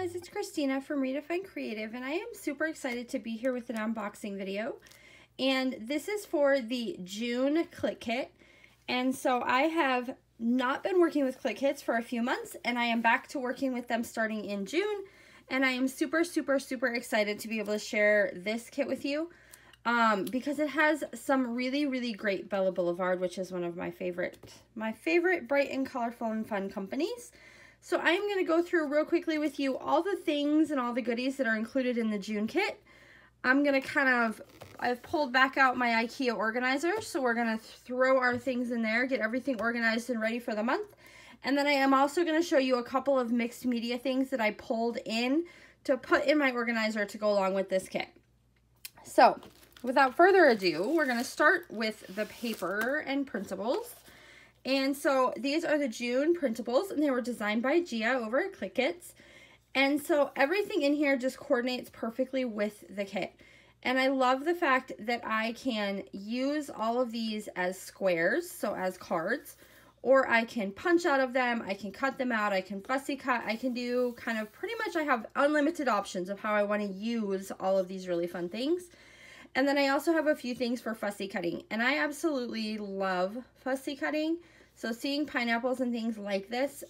guys, it's Christina from Redefine Creative, and I am super excited to be here with an unboxing video. And this is for the June Clique kit. And so I have not been working with Clique kits for a few months, and I am back to working with them starting in June. And I am super excited to be able to share this kit with you because it has some really great Bella Boulevard, which is one of my favorite bright and colorful and fun companies. So I am going to go through real quickly with you all the things and all the goodies that are included in the June kit. I'm going to I've pulled back out my IKEA organizer, so we're going to throw our things in there, get everything organized and ready for the month. And then I am also going to show you a couple of mixed media things that I pulled in to put in my organizer to go along with this kit. So without further ado, we're going to start with the paper and printables. And so these are the June printables, and they were designed by Gia over at Clique Kits. And so everything in here just coordinates perfectly with the kit. And I love the fact that I can use all of these as squares, so as cards, or I can punch out of them, I can cut them out, I can fussy cut, I can do kind of pretty much, I have unlimited options of how I want to use all of these really fun things. And then I also have a few things for fussy cutting, and I absolutely love fussy cutting. So seeing pineapples and things like this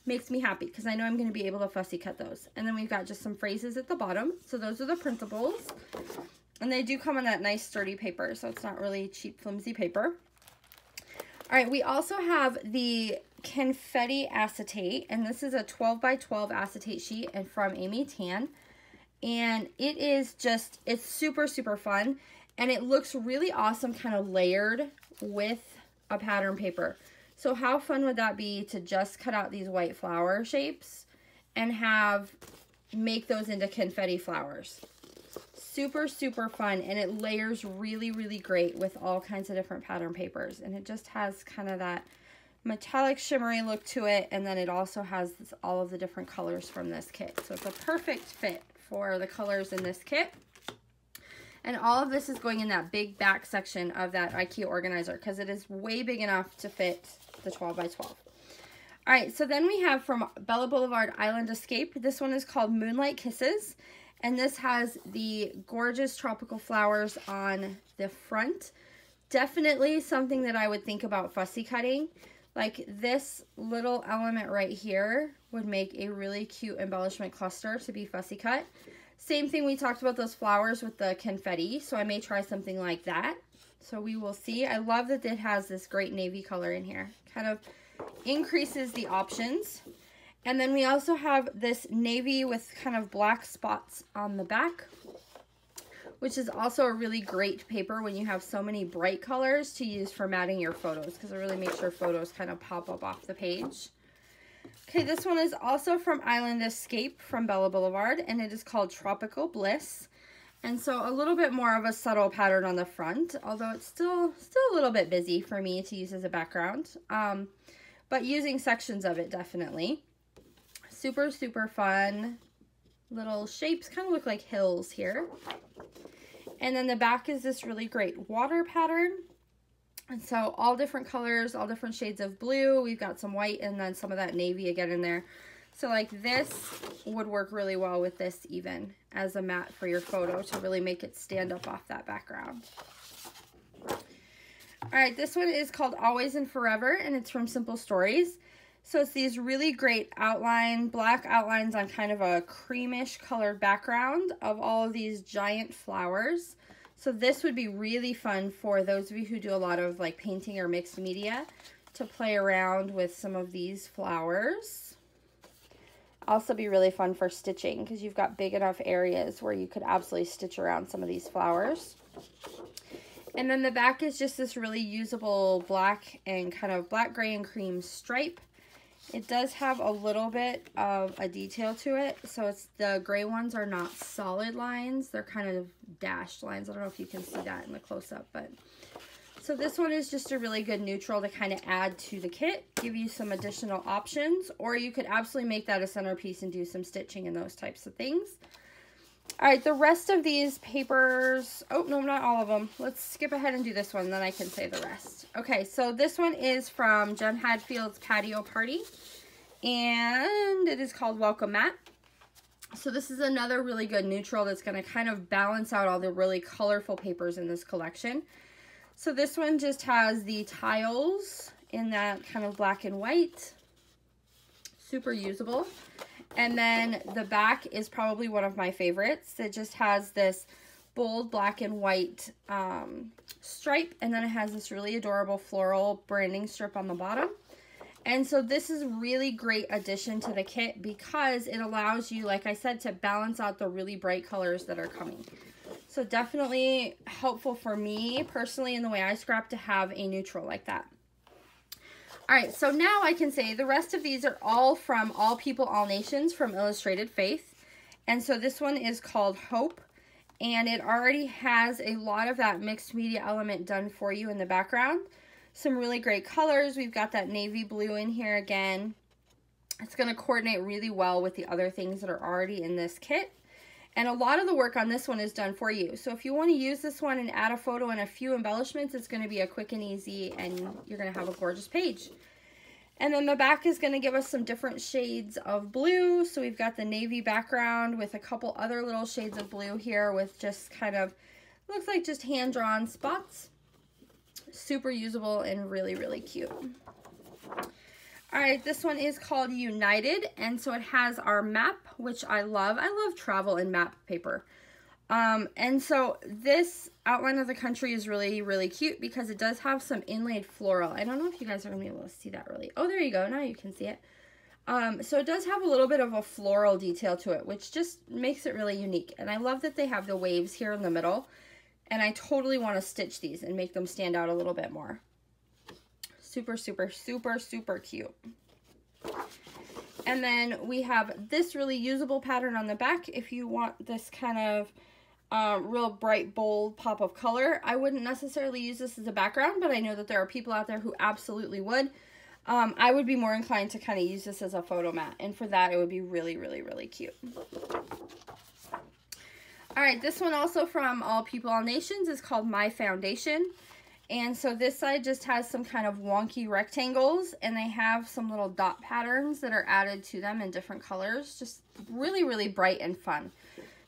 makes me happy because I know I'm going to be able to fussy cut those. And then we've got just some phrases at the bottom. So those are the printables, and they do come on that nice sturdy paper, so it's not really cheap flimsy paper. All right, we also have the confetti acetate, and this is a 12 by 12 acetate sheet and from Amy Tan. And it is just, it's super fun, and it looks really awesome kind of layered with a pattern paper. So how fun would that be to just cut out these white flower shapes and make those into confetti flowers? Super fun, and it layers really great with all kinds of different pattern papers, and it just has kind of that metallic shimmery look to it, and then it also has all of the different colors from this kit. So it's a perfect fit for the colors in this kit. And all of this is going in that big back section of that IKEA organizer because it is way big enough to fit the 12 by 12. All right, so then we have from Bella Boulevard Island Escape. This one is called Moonlight Kisses, and this has the gorgeous tropical flowers on the front. Definitely something that I would think about fussy cutting. Like this little element right here would make a really cute embellishment cluster to be fussy cut. Same thing, we talked about those flowers with the confetti, so I may try something like that. So we will see. I love that it has this great navy color in here. Kind of increases the options. And then we also have this navy with kind of black spots on the back, which is also a really great paper when you have so many bright colors to use for matting your photos, because it really makes your photos kind of pop up off the page. Okay, this one is also from Island Escape from Bella Boulevard, and it is called Tropical Bliss. And so a little bit more of a subtle pattern on the front, although it's still a little bit busy for me to use as a background. But using sections of it, definitely. Super fun. Little shapes, kind of look like hills here. And then the back is this really great water pattern. And so all different colors, all different shades of blue. We've got some white and then some of that navy again in there. So like this would work really well with this even as a mat for your photo to really make it stand up off that background. All right, this one is called Always and Forever, and it's from Simple Stories. So it's these really great black outlines on kind of a creamish colored background of all of these giant flowers. So this would be really fun for those of you who do a lot of like painting or mixed media to play around with some of these flowers. Also be really fun for stitching because you've got big enough areas where you could absolutely stitch around some of these flowers. And then the back is just this really usable black and kind of black, gray, and cream stripe. It does have a little bit of a detail to it. So the gray ones are not solid lines. They're kind of dashed lines. I don't know if you can see that in the close-up, but so this one is just a really good neutral to kind of add to the kit, give you some additional options, or you could absolutely make that a centerpiece and do some stitching and those types of things. All right, the rest of these papers, oh, no, not all of them. Let's skip ahead and do this one, then I can say the rest. Okay, so this one is from Jen Hadfield's Patio Party, and it is called Welcome Mat. So this is another really good neutral that's going to kind of balance out all the really colorful papers in this collection. So this one just has the tiles in that kind of black and white. Super usable. And then the back is probably one of my favorites. It just has this bold black and white stripe, and then it has this really adorable floral branding strip on the bottom. And so this is a really great addition to the kit because it allows you, like I said, to balance out the really bright colors that are coming. So definitely helpful for me personally in the way I scrap to have a neutral like that. All right, so now I can say the rest of these are all from All People, All Nations from Illustrated Faith. And so this one is called Hope, and it already has a lot of that mixed media element done for you in the background. Some really great colors. We've got that navy blue in here again. It's going to coordinate really well with the other things that are already in this kit. And a lot of the work on this one is done for you. So if you want to use this one and add a photo and a few embellishments, it's going to be a quick and easy, and you're going to have a gorgeous page. And then the back is going to give us some different shades of blue. So we've got the navy background with a couple other little shades of blue here with just kind of, looks like just hand-drawn spots. Super usable and really, really cute. All right, this one is called United, and so it has our map, which I love. I love travel and map paper. And so this outline of the country is really, really cute because it does have some inlaid floral. I don't know if you guys are going to be able to see that really. Oh, there you go. Now you can see it. So it does have a little bit of a floral detail to it, which just makes it really unique. And I love that they have the waves here in the middle. And I totally want to stitch these and make them stand out a little bit more. Super, super, super, super cute. And then we have this really usable pattern on the back if you want this kind of real bright, bold pop of color. I wouldn't necessarily use this as a background, but I know that there are people out there who absolutely would. I would be more inclined to kind of use this as a photo mat, and for that it would be really, really, really cute. All right, this one also from All People, All Nations is called My Foundation. And so this side just has some kind of wonky rectangles, and they have some little dot patterns that are added to them in different colors. Just really, really bright and fun.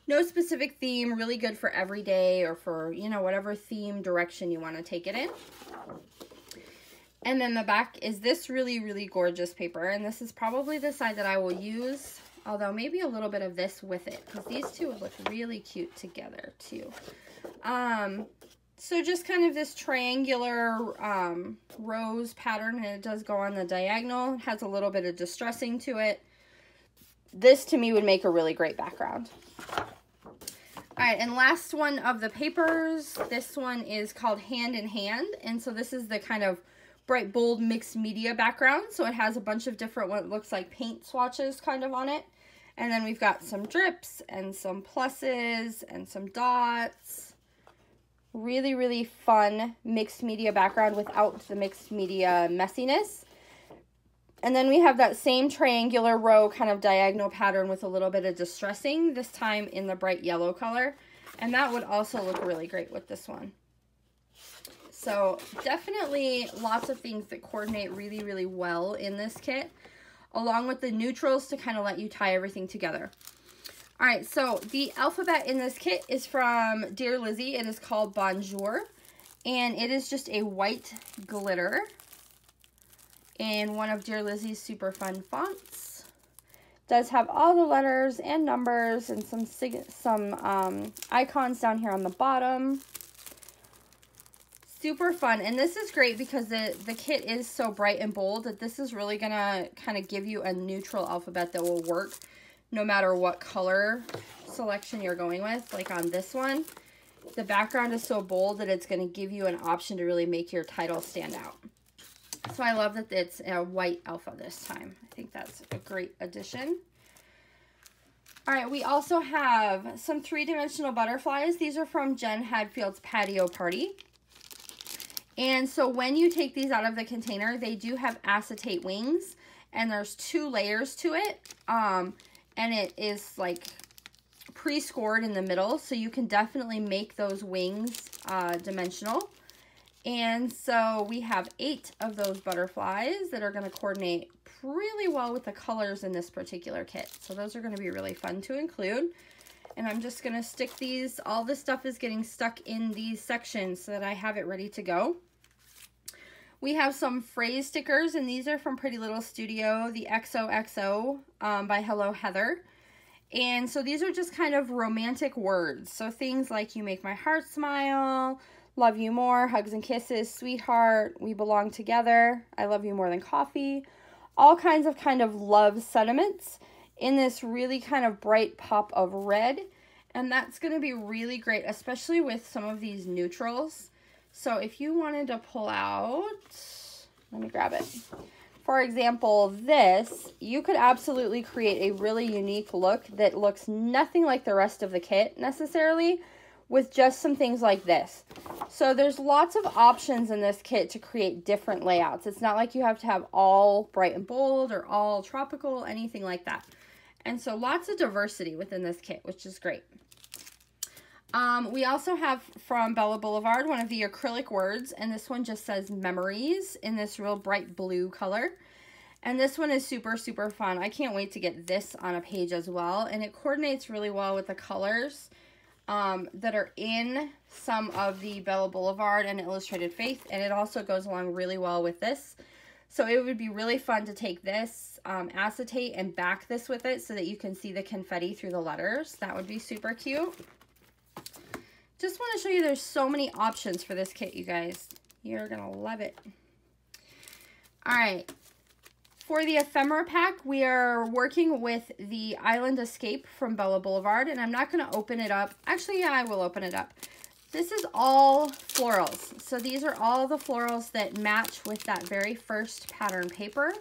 No specific theme, really good for every day or for, you know, whatever theme direction you want to take it in. And then the back is this really, really gorgeous paper, and this is probably the side that I will use, although maybe a little bit of this with it, because these two would look really cute together too. So just kind of this triangular rose pattern, and it does go on the diagonal. It has a little bit of distressing to it. This to me would make a really great background. All right, and last one of the papers, this one is called Hand in Hand, and so this is the kind of bright, bold, mixed media background. So it has a bunch of different, what looks like paint swatches kind of on it. And then we've got some drips and some pluses and some dots. Really, really fun mixed media background without the mixed media messiness. And then we have that same triangular row kind of diagonal pattern with a little bit of distressing, this time in the bright yellow color. And that would also look really great with this one. So definitely lots of things that coordinate really, really well in this kit, along with the neutrals to kind of let you tie everything together. All right, so the alphabet in this kit is from Dear Lizzie. It is called Bonjour, and it is just a white glitter in one of Dear Lizzie's super fun fonts. It does have all the letters and numbers and some icons down here on the bottom. Super fun, and this is great because the kit is so bright and bold that this is really gonna kind of give you a neutral alphabet that will work no matter what color selection you're going with. Like on this one, the background is so bold that it's going to give you an option to really make your title stand out. So I love that it's a white alpha this time. I think that's a great addition. All right, we also have some three-dimensional butterflies. These are from Jen Hadfield's Patio Party. And so when you take these out of the container, they do have acetate wings, and there's 2 layers to it. And it is like pre-scored in the middle, so you can definitely make those wings dimensional. And so we have 8 of those butterflies that are going to coordinate really well with the colors in this particular kit. So those are going to be really fun to include. And I'm just going to stick these, all this stuff is getting stuck in these sections so that I have it ready to go. We have some phrase stickers, and these are from Pretty Little Studio, the XOXO by Hello Heather. And so these are just kind of romantic words. So things like you make my heart smile, love you more, hugs and kisses, sweetheart, we belong together, I love you more than coffee. All kinds of love sentiments in this really kind of bright pop of red. And that's going to be really great, especially with some of these neutrals. So if you wanted to pull out, let me grab it. For example, this, you could absolutely create a really unique look that looks nothing like the rest of the kit necessarily, with just some things like this. So there's lots of options in this kit to create different layouts. It's not like you have to have all bright and bold or all tropical, anything like that. And so lots of diversity within this kit, which is great. We also have from Bella Boulevard one of the acrylic words, and this one just says memories in this real bright blue color. And this one is super, super fun. I can't wait to get this on a page as well. And it coordinates really well with the colors that are in some of the Bella Boulevard and Illustrated Faith. And it also goes along really well with this. So it would be really fun to take this acetate and back this with it so that you can see the confetti through the letters. That would be super cute. Just want to show you there's so many options for this kit, you guys. You're going to love it. All right. For the ephemera pack, we are working with the Island Escape from Bella Boulevard, and I'm not going to open it up. Actually, yeah, I will open it up. This is all florals. So these are all the florals that match with that very first pattern paper.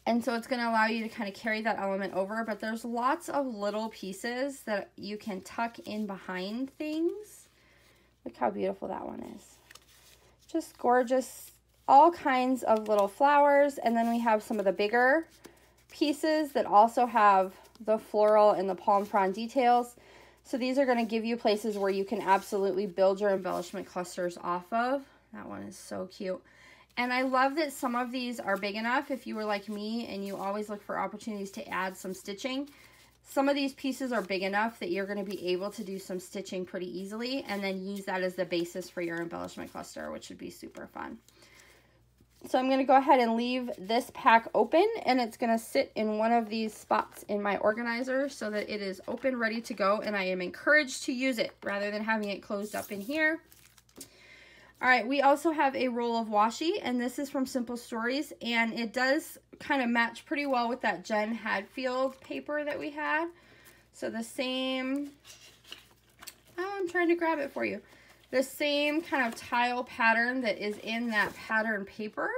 And so it's going to allow you to kind of carry that element over, but there's lots of little pieces that you can tuck in behind things. Look how beautiful that one is. Just gorgeous. All kinds of little flowers. And then we have some of the bigger pieces that also have the floral and the palm frond details. So these are going to give you places where you can absolutely build your embellishment clusters off of. That one is so cute. And I love that some of these are big enough. If you were like me and you always look for opportunities to add some stitching, some of these pieces are big enough that you're going to be able to do some stitching pretty easily and then use that as the basis for your embellishment cluster, which would be super fun. So I'm going to go ahead and leave this pack open, and it's going to sit in one of these spots in my organizer so that it is open, ready to go, and I am encouraged to use it rather than having it closed up in here. All right, we also have a roll of washi, and this is from Simple Stories, and it does kind of match pretty well with that Jen Hadfield paper that we had. So the same, I'm trying to grab it for you. The same kind of tile pattern that is in that pattern paper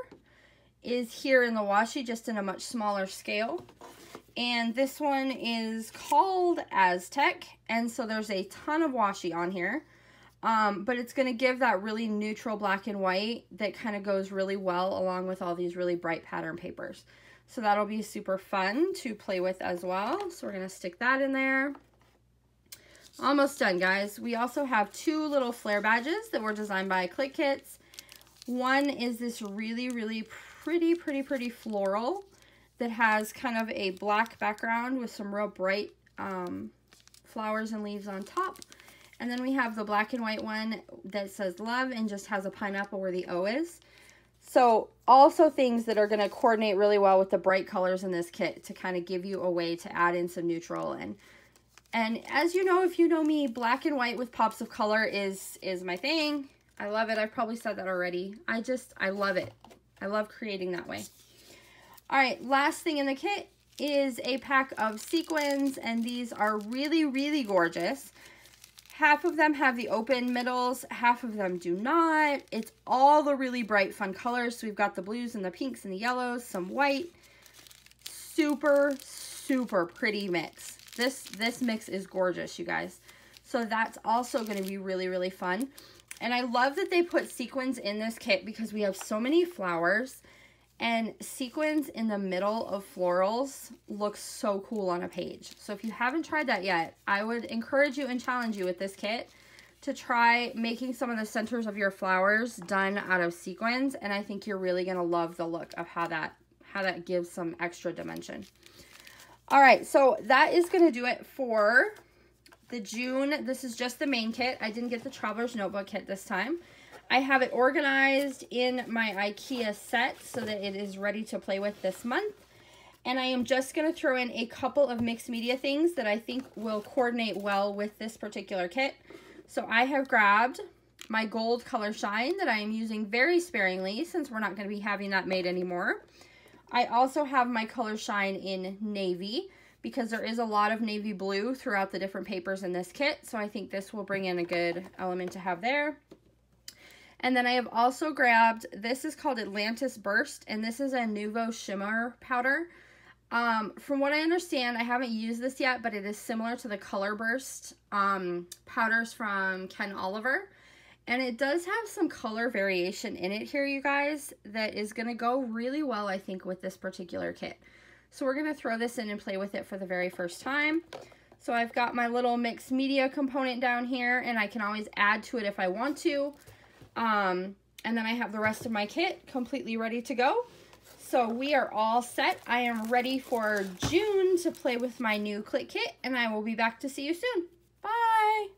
is here in the washi, just in a much smaller scale. And this one is called Aztec, and so there's a ton of washi on here. But it's going to give that really neutral black and white that kind of goes really well along with all these really bright pattern papers. So that'll be super fun to play with as well. So we're going to stick that in there. Almost done, guys. We also have two little flare badges that were designed by Clique Kits. One is this really, really pretty floral that has kind of a black background with some real bright flowers and leaves on top. And then we have the black and white one that says love and just has a pineapple where the O is. So also things that are going to coordinate really well with the bright colors in this kit to kind of give you a way to add in some neutral. And as you know, if you know me, black and white with pops of color is my thing. I love it. I've probably said that already. I love it. I love creating that way. All right, last thing in the kit is a pack of sequins, and these are really gorgeous. Half of them have the open middles, half of them do not. It's all the really bright, fun colors. So we've got the blues and the pinks and the yellows, some white. Super pretty mix. This mix is gorgeous, you guys. So that's also going to be really fun. And I love that they put sequins in this kit because we have so many flowers. And sequins in the middle of florals looks so cool on a page. So if you haven't tried that yet, I would encourage you and challenge you with this kit to try making some of the centers of your flowers done out of sequins, and I think you're really going to love the look of how that gives some extra dimension. All right, so that is going to do it for the June. This is just the main kit. I didn't get the Traveler's Notebook kit this time. I have it organized in my IKEA set so that it is ready to play with this month. And I am just going to throw in a couple of mixed media things that I think will coordinate well with this particular kit. So I have grabbed my gold color shine that I am using very sparingly since we're not going to be having that made anymore. I also have my color shine in navy because there is a lot of navy blue throughout the different papers in this kit. So I think this will bring in a good element to have there. And then I have also grabbed, this is called Atlantis Burst, and this is a Nouveau Shimmer powder. From what I understand, I haven't used this yet, but it is similar to the Color Burst powders from Ken Oliver. And it does have some color variation in it here, you guys, that is going to go really well, I think, with this particular kit. So we're going to throw this in and play with it for the very first time. So I've got my little mixed media component down here, and I can always add to it if I want to. And then I have the rest of my kit completely ready to go. So we are all set. I am ready for June to play with my new Clique kit, and I will be back to see you soon. Bye!